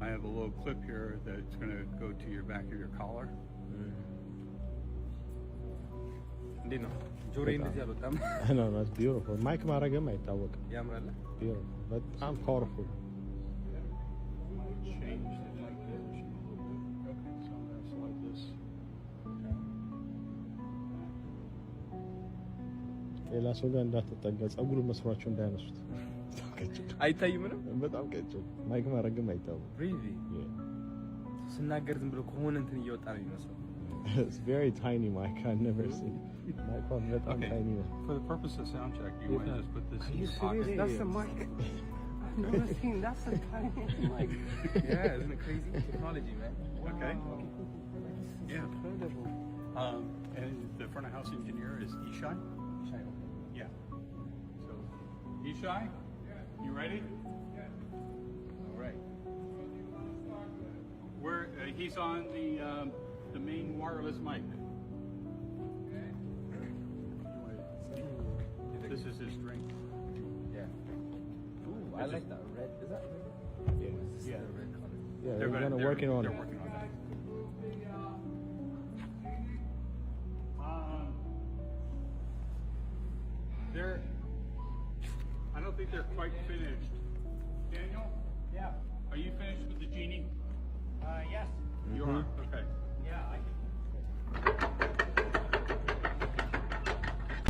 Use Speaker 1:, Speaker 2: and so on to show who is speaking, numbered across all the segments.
Speaker 1: I have a little clip here that's going to go to your back of your collar.
Speaker 2: እንዴት ነው ጆሮዬ እንደዚህ አልወጣም?
Speaker 3: No, that's beautiful. ማይክ ማድረግም አይታወቅም።
Speaker 2: ያምራል።
Speaker 3: Beautiful. በጣም powerful.
Speaker 1: Change it like this. Okay, so that's like this.
Speaker 3: ሌላ ሰው ጋር እንዳትጠጋ ጸጉሩ መስሯቸው እንዳያነሱት።
Speaker 2: አይታይም ምንም
Speaker 3: በጣም ቀጭን ማይክ ማድረግም አይታወቅም።
Speaker 2: Really? ስናገር ዝም ብሎ ከሆነ እንትን እየወጣ ነው የሚመስለው።
Speaker 3: It's very tiny mic. I've never seen mic on that tiny.
Speaker 1: For the purpose of sound check, you might just put this in your
Speaker 2: serious?
Speaker 1: pocket.
Speaker 2: That's the mic. I've never seen that's the tiniest mic. Yeah, isn't it crazy? Technology, man.
Speaker 1: Okay. Yeah.
Speaker 2: Incredible.
Speaker 1: And the front of house engineer is Ishai.
Speaker 2: Ishai.
Speaker 1: Yeah. So, Ishai, you ready?
Speaker 2: All right.
Speaker 1: He's on the main wireless mic. This is his drink.
Speaker 2: Yeah. Ooh, I like that red. Is that red?
Speaker 1: Yeah.
Speaker 2: The red color.
Speaker 3: Yeah, they're working on it.
Speaker 1: They're working on that. I don't think they're quite finished. Daniel? Yeah. Are you finished with the genie?
Speaker 4: Yes.
Speaker 1: You are? Okay.
Speaker 4: Yeah, I can.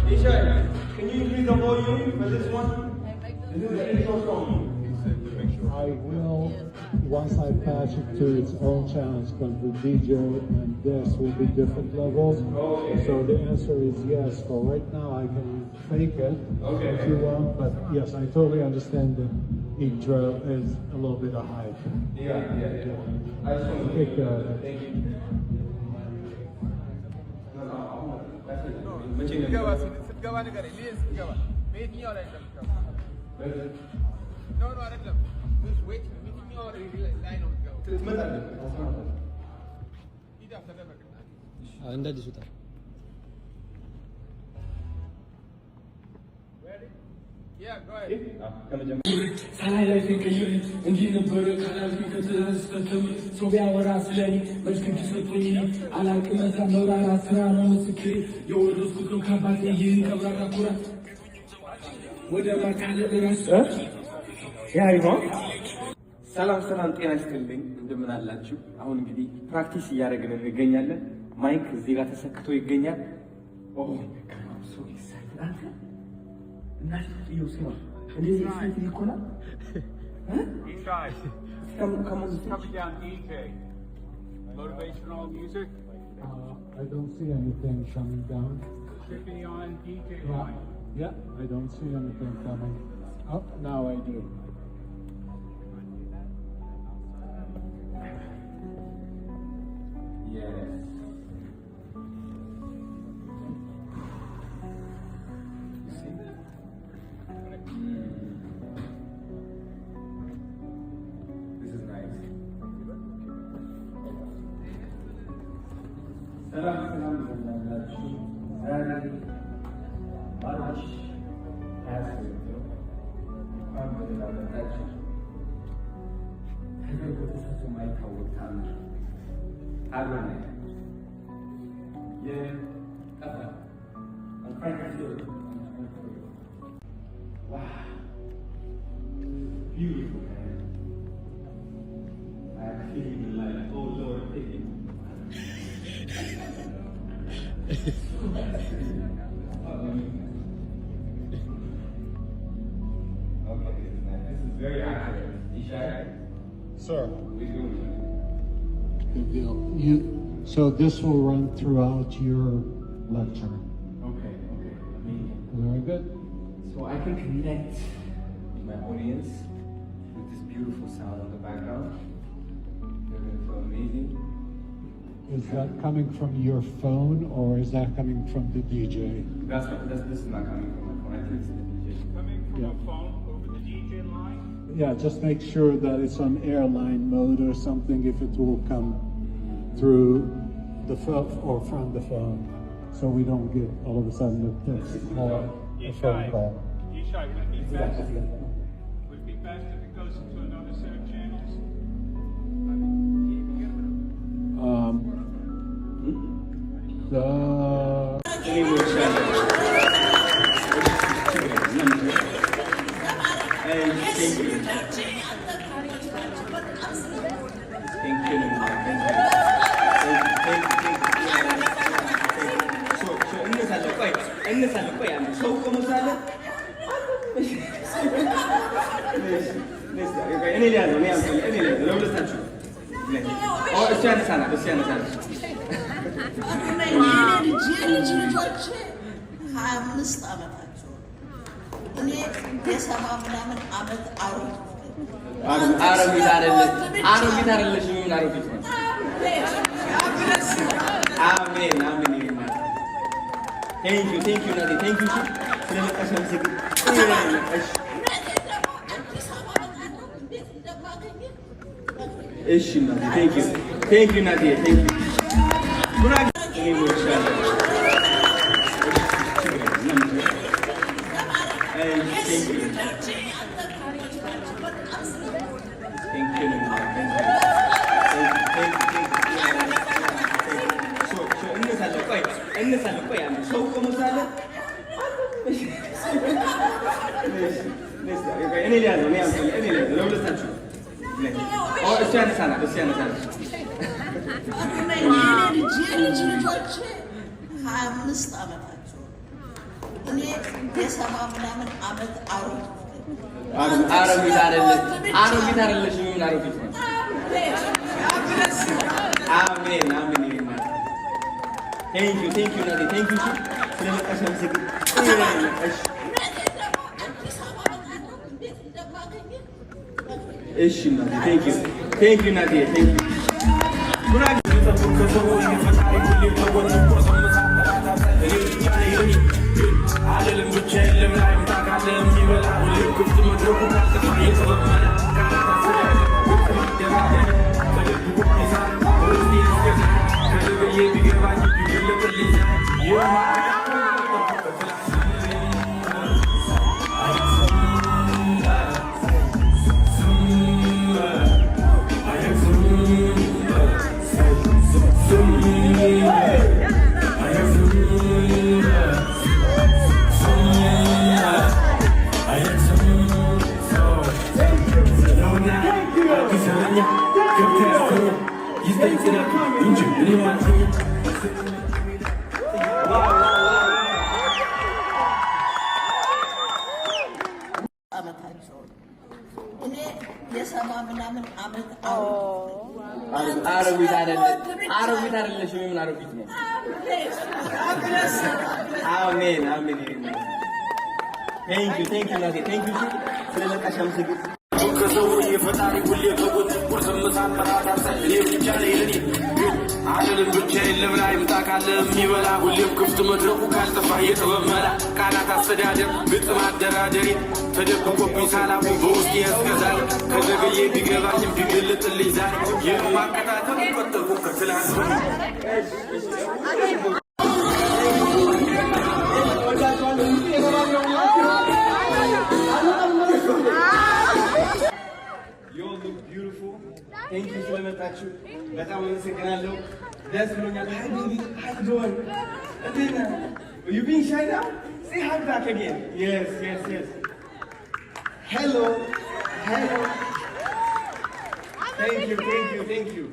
Speaker 5: Ishai, can you increase the volume for this one? This is the intro song.
Speaker 6: I will, once I patch it to its own channels, because the DJ and this will be different levels.
Speaker 5: Okay.
Speaker 6: So the answer is yes. For right now, I can fake it if you want, but yes, I totally understand the intro is a little bit of hype.
Speaker 5: Yeah. I just want to
Speaker 6: Take care of it.
Speaker 5: Thank you.
Speaker 2: ስትገባ ንገረኝ። ሊዝ ስትገባ በየትኛው ላይ እንደምትገባ? ኖ አይደለም። በየትኛው ላይ ነው የምትገባው? ሂድ ተደበቅና
Speaker 3: እንደዚህ ሱታ
Speaker 7: ሳላይ ፍቅር እንዲህ ነበረ ካላልኩ ከተስተም ሰው ቢያወራ ስለኔ መልክም ሰጥቶኝ አላውቅም መዛ መብራራት ስራ ነው ምስክሬ የወረስኩት ነው ከአባቴ ይህን ቀብራራ ኩራት ወደ ማካለል ራስ
Speaker 2: ሰላም ጤና ይስጥልኝ። እንደምን አላችሁ? አሁን እንግዲህ ፕራክቲስ እያደረግን እንገኛለን። ማይክ እዚህ ጋር ተሰክቶ ይገኛል። ኦ ሶ ኤክሳይትድ እናት ነው ሲማ እንደዚህ ኤክሳይትድ ይኮናል።
Speaker 1: Ishai,
Speaker 2: Come on,
Speaker 1: coming down DJ. Motivational music.
Speaker 6: I don't see anything coming down.
Speaker 1: Should be on DJ
Speaker 6: Yeah,
Speaker 1: line.
Speaker 6: yeah, I don't see anything coming. Oh, now I do.
Speaker 2: Yes. You see? This is nice.
Speaker 7: ሰላም እንደምናላችሁ ዛሬ ማርች 28 ነው። እንኳን በደህና መጣችሁ። ተደርጎ ተሰጥቶ የማይታወቅ ታምር አብረን የጠፋ beautiful man. I feel like, oh Lord, take it.
Speaker 5: Okay, this is very accurate. Ishai,
Speaker 6: Sir.
Speaker 5: we do it.
Speaker 6: Good deal. So this will run throughout your lecture.
Speaker 5: Okay. Amazing.
Speaker 6: Very good.
Speaker 2: So I can connect with my audience with this beautiful sound on the background. They're going to feel amazing.
Speaker 6: Is that coming from your phone or is that coming from the DJ?
Speaker 2: This is not coming from my phone. I think it's the DJ.
Speaker 1: Coming from
Speaker 6: Yeah.
Speaker 1: a phone over the DJ line.
Speaker 6: Yeah, just make sure that it's on airline mode or something if it will come through the phone or from the phone, so we don't get all of a sudden a text or a phone call.
Speaker 1: Ishai, would it be best if it goes into another set of channels?
Speaker 2: እንሳለን። ቆይ አንድ ሰው ቆሞ ሳለ እኔ ሊያዘው ለሁለታችሁ እሱ ያነሳናል።
Speaker 8: ልጆች 25 ዓመታቸው እኔ የሰባ ምናምን ዓመት
Speaker 2: አሮጊት አይደለሽ። ምን አሮጊት ነው? አሜን አሜን። ቴንክ ዩ ናቲ ቴንክ ዩ ስለመጣሽ አመሰግናለሁ። እሺ ናቲ ቴንክ ዩ ናቲ ቴንክ ዩ ጉራጌ እንሳለን። ቆይ አንድ ሰው ቆሞ ሳለ እኔ ሊያዘው ለሁለታችሁ እሱ ያነሳናል።
Speaker 8: ልጆች 25 ዓመታቸው እኔ የሰባ ምናምን ዓመት
Speaker 2: አሮጊት አይደለሽ። ምን አሮጊት ነው? አሜን አሜን። ቴንክ ዩ ናቲ ቴንክ ዩ ስለመጣሽ አመሰግናለሁ። እሺ ናቲ ቴንክ ዩ ናቲ ቴንክ ዩ ጉራጌ
Speaker 8: እኔ የሰባ ምናምን ዓመት
Speaker 2: አሮጊት አይደለሽ። ምን አሮጊት ነው? አሜን አሜን። ቴንክ ዩ ናቲ ቴንክ ዩ ስለመጣሽ አመሰግናለሁ። ከሰው የፈጣሪ ሁሌ ከጎን ቁርስ ምሳ መራራት እኔ ብቻ ነኝ አልልም ብቻዬን ልብላ ይምጣ ካለ የሚበላ ሁሌም ክፍት መድረኩ ካልጠፋ የጥበብ መላ ቃላት አስተዳደር ግጥም አደራደሪ ተደብቆብኝ ሳላውቅ በውስጤ ያስገዛል ከዘገየ ቢገባኝም ቢገልጥልኝ ዛሬ የማቀጣጠል ቀጠልኩ ከትላንት ቴንክ ዩ ስለመጣችሁ በጣም አመሰግናለሁ። ደስ ብሎኛል። You being shy now? Say hi back again. Yes. Hello. Thank you.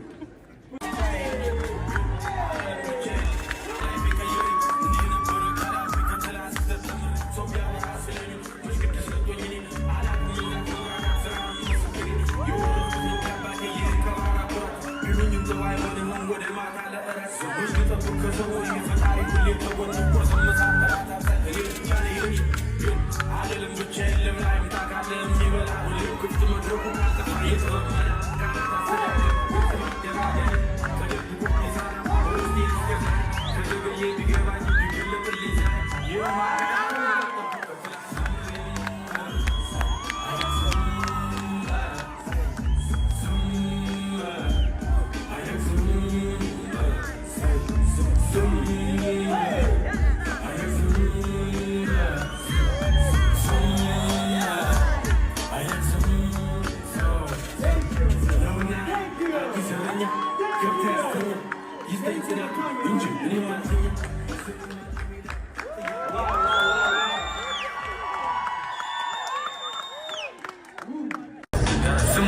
Speaker 7: Some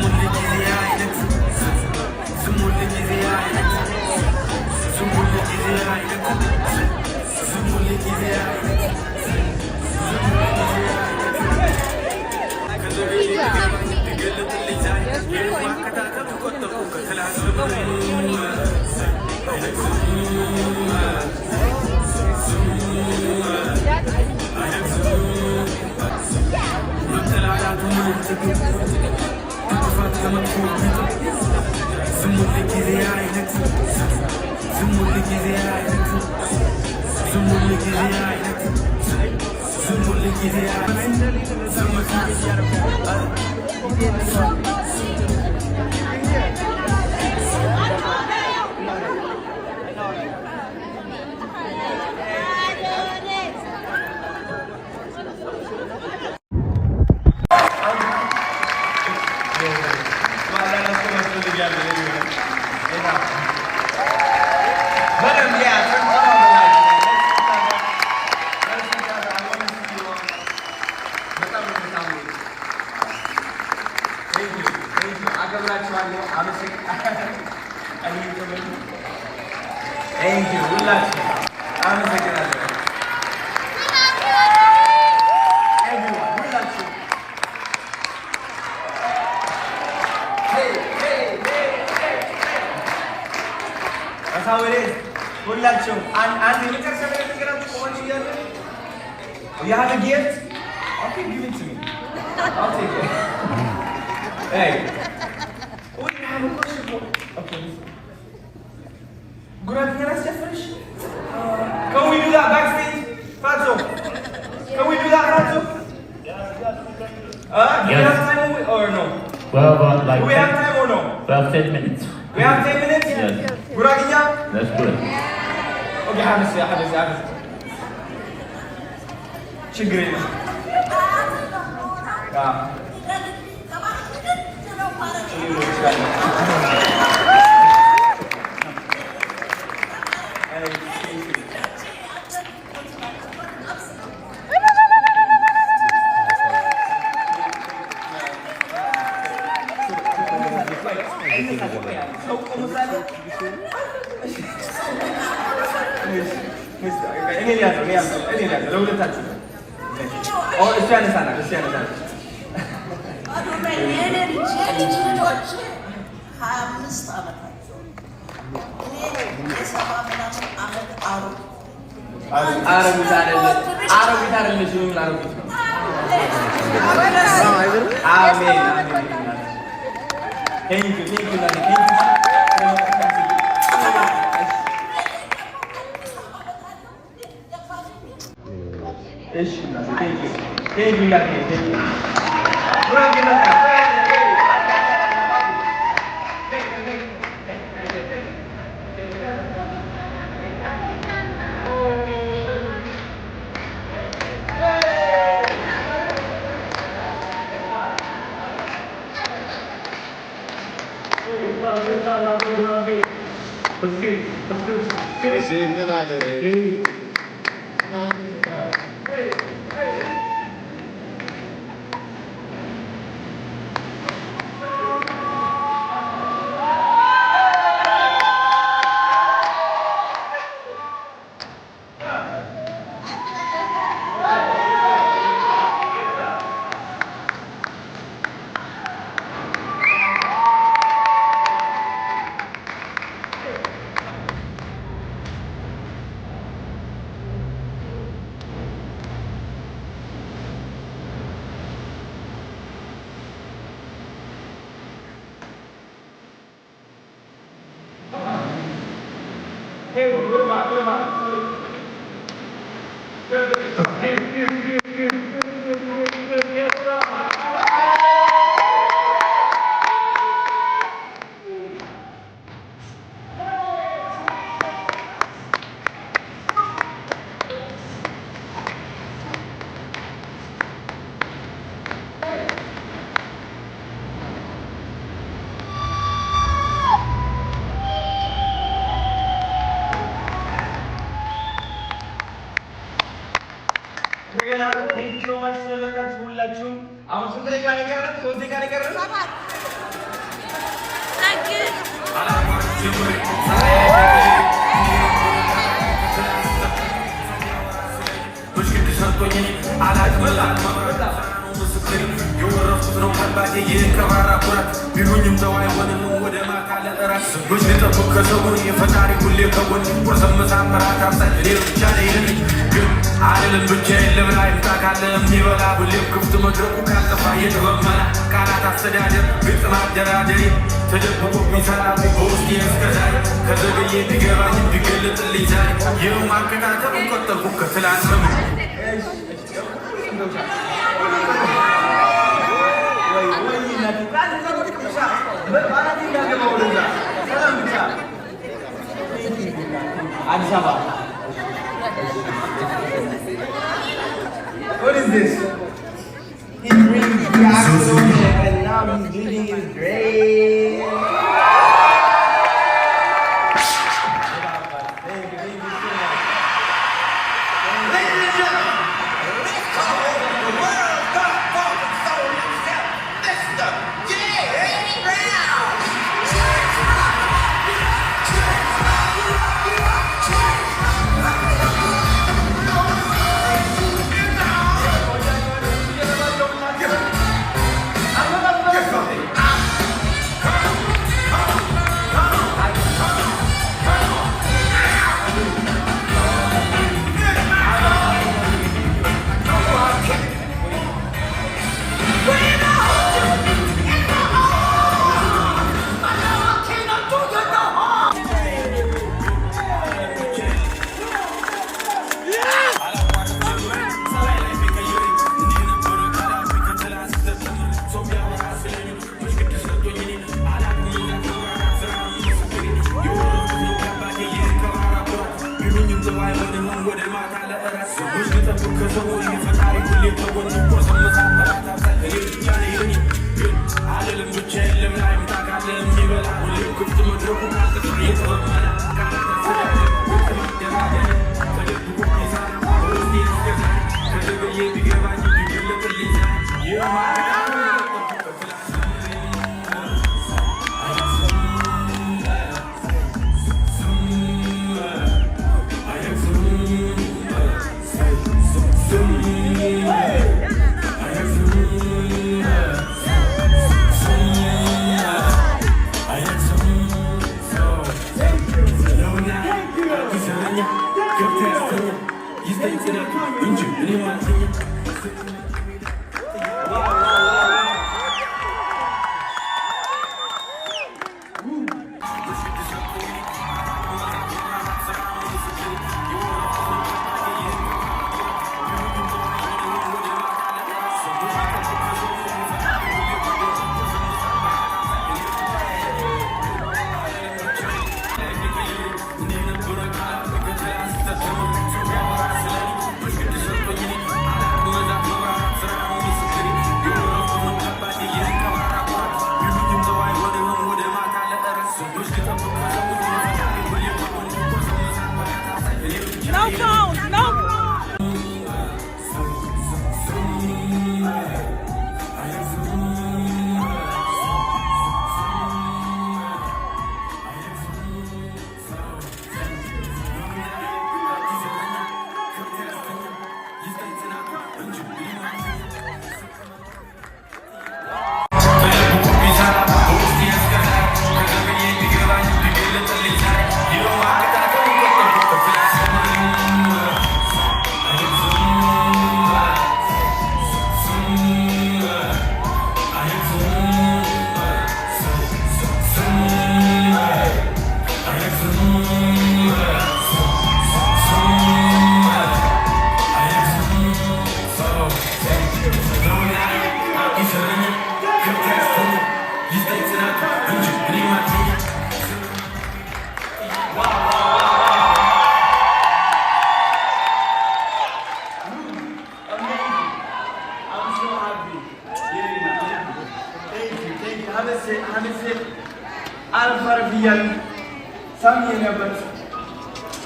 Speaker 2: Thank you. Everyone, we love you. Hey. That's how it is. We love you. And you look at somebody here. You have a gift? Okay, give it to me. I'll take it. Hey. Oh, you have a question for me? Okay. Can we do that backstage? Fatso? Can we do that, Fatso?
Speaker 9: Yes.
Speaker 2: Do we have time or no?
Speaker 9: Well, like
Speaker 2: do we have time or no?
Speaker 9: Well, 10 minutes.
Speaker 2: We have 10 minutes?
Speaker 9: Yes.
Speaker 2: Guraginya?
Speaker 9: That's good.
Speaker 2: Okay, habis. ችግር የለም። Thank you.
Speaker 7: ብዙ ጠብቅ ከሰውን የፈጣሪ ሁሌ ከጎን ቁርስም ምሳም ራት አብሳኝ እኔ ብቻ ነኝ ግን አልልም ብቻዬን ለምን አይምጣ ካለ የሚበላ ሁሌም ክፍት መድረኩ ካልጠፋ የጥበብ መላ ቃላት አስተዳደር ግልጽ ማደራደሪ ተደብቆ ቢሰራ በውስጤ እስከዛሬ ከዘገየ ቢገባኝ ቢገለጥልኝ ዛሬ ይህም ማከታተል ቆጠርኩ ከትላንት ነው
Speaker 5: What is this? He brings the oxygen and now he's leaving his grave.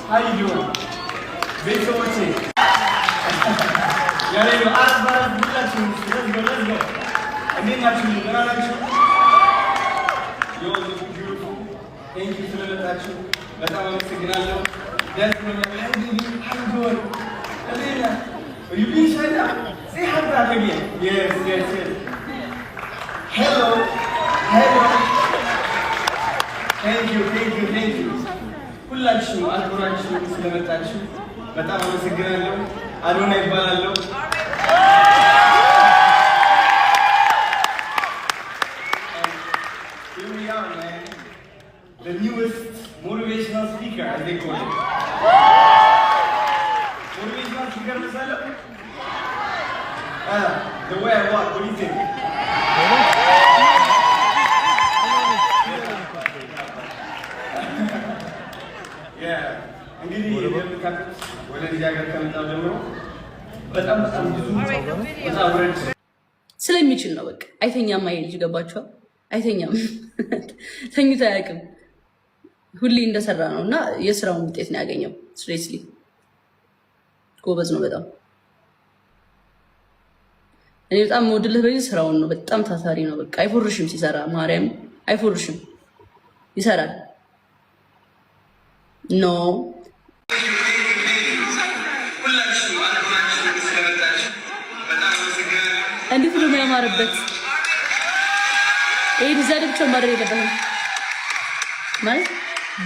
Speaker 5: How you doing? Big so much. Let's go. I mean that you. You all look beautiful. Thank you for the action. Let's have a signal. Desmond, how you doing? Elena, are you being shy now? Say hi back again. Yes. Hello. ቴንክ ዩ ሁላችሁም አክብራችሁ ስለመጣችሁ በጣም አመሰግናለሁ። አዶና ይባላለሁ። Here we are, man. The newest motivational speaker, as they call it. Motivational speaker, Masala? The way I walk, what do you think? Yeah. እንግዲህ እንደምታውቁት ወደ ልጅ ሀገር ከመጣሁ ጀምሮ በጣም ብዙ ውጣ
Speaker 10: ስለሚችል ነው። በቃ አይተኛም። አይ ልጅ ገባችኋል? አይተኛም፣ ተኝቶ አያውቅም። ሁሌ እንደሰራ ነው እና የስራውን ውጤት ነው ያገኘው። ሲሪየስሊ ጎበዝ ነው በጣም። እኔ በጣም የምወድለት በዚህ ስራውን ነው። በጣም ታታሪ ነው። በቃ አይፎርሽም ሲሰራ፣ ማርያም አይፎርሽም፣ ይሰራል። ኖ እንዴት ነው የሚያማርበት! ይሄ ዲዛይን ብቻ ማድረግ የለበትም ማለት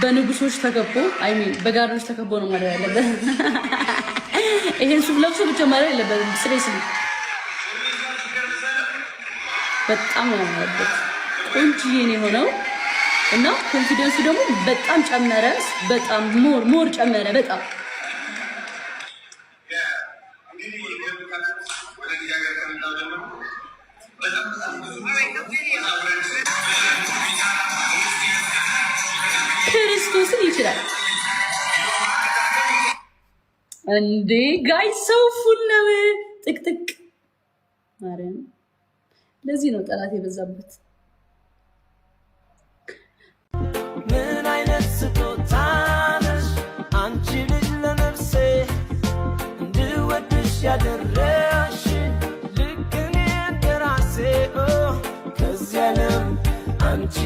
Speaker 10: በንጉሶች ተከቦ በጋርዶች ተከቦ ነው ማድረግ ያለበት። ይሄን ሱፍ ለብሶ ብቻ ማድረግ የለበትም። ሲሪየስሊ በጣም ነው የሚያምርበት። ቆንጆዬ ነው የሆነው እና ኮንፊደንሱ ደግሞ በጣም ጨመረ። በጣም ሞር ጨመረ በጣም ክርስቶስን ይችላል እንዴ ጋይ ሰው ፉል ነው ጥቅጥቅ ማረን። ለዚህ ነው ጠላት የበዛበት።
Speaker 11: ምን አይነት ስጦታ ነሽ አንቺ ልጅ ለነፍሴ እንድወድሽ ያደረሽ ልክ እኔ እንደራሴ ከዚህ ዓለም አንቺ